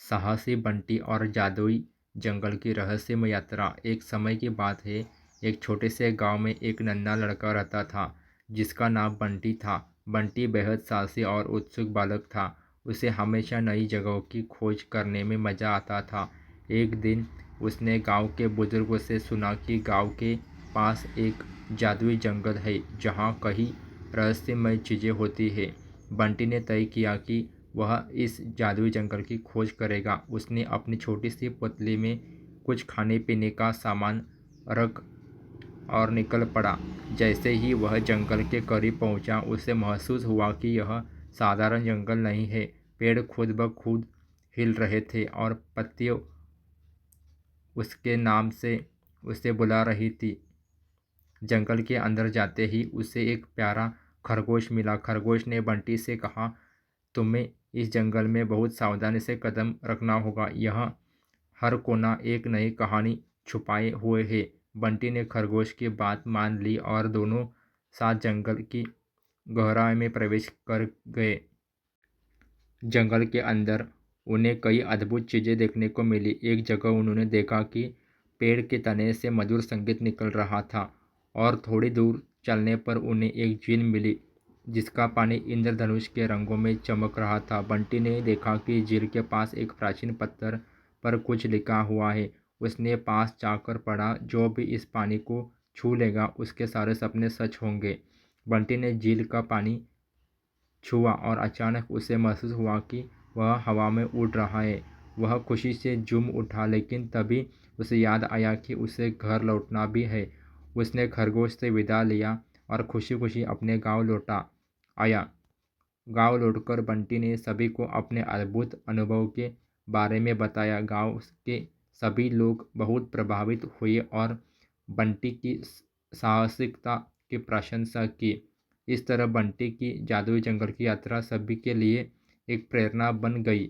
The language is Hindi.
साहसी बंटी और जादुई जंगल की रहस्यमय यात्रा। एक समय की बात है। एक छोटे से गांव में एक नन्हा लड़का रहता था जिसका नाम बंटी था। बंटी बेहद साहसी और उत्सुक बालक था। उसे हमेशा नई जगहों की खोज करने में मज़ा आता था। एक दिन उसने गांव के बुजुर्गों से सुना कि गांव के पास एक जादुई जंगल है जहां कई रहस्यमय चीज़ें होती है। बंटी ने तय किया कि वह इस जादुई जंगल की खोज करेगा। उसने अपनी छोटी सी पुतली में कुछ खाने पीने का सामान रख और निकल पड़ा। जैसे ही वह जंगल के करीब पहुंचा, उसे महसूस हुआ कि यह साधारण जंगल नहीं है। पेड़ खुद ब खुद हिल रहे थे और पत्तियां उसके नाम से उसे बुला रही थी। जंगल के अंदर जाते ही उसे एक प्यारा खरगोश मिला। खरगोश ने बंटी से कहा, तुम्हें इस जंगल में बहुत सावधानी से कदम रखना होगा। यह हर कोना एक नई कहानी छुपाए हुए है। बंटी ने खरगोश की बात मान ली और दोनों साथ जंगल की गहराई में प्रवेश कर गए। जंगल के अंदर उन्हें कई अद्भुत चीज़ें देखने को मिली। एक जगह उन्होंने देखा कि पेड़ के तने से मधुर संगीत निकल रहा था और थोड़ी दूर चलने पर उन्हें एक झील मिली जिसका पानी इंद्रधनुष के रंगों में चमक रहा था। बंटी ने देखा कि झील के पास एक प्राचीन पत्थर पर कुछ लिखा हुआ है। उसने पास जाकर पढ़ा, जो भी इस पानी को छू लेगा उसके सारे सपने सच होंगे। बंटी ने झील का पानी छुआ और अचानक उसे महसूस हुआ कि वह हवा में उड़ रहा है। वह खुशी से झूम उठा, लेकिन तभी उसे याद आया कि उसे घर लौटना भी है। उसने खरगोश से विदा लिया और खुशी खुशी अपने गांव लौटा आया। गांव लौटकर बंटी ने सभी को अपने अद्भुत अनुभव के बारे में बताया। गांव के सभी लोग बहुत प्रभावित हुए और बंटी की साहसिकता की प्रशंसा की। इस तरह बंटी की जादुई जंगल की यात्रा सभी के लिए एक प्रेरणा बन गई।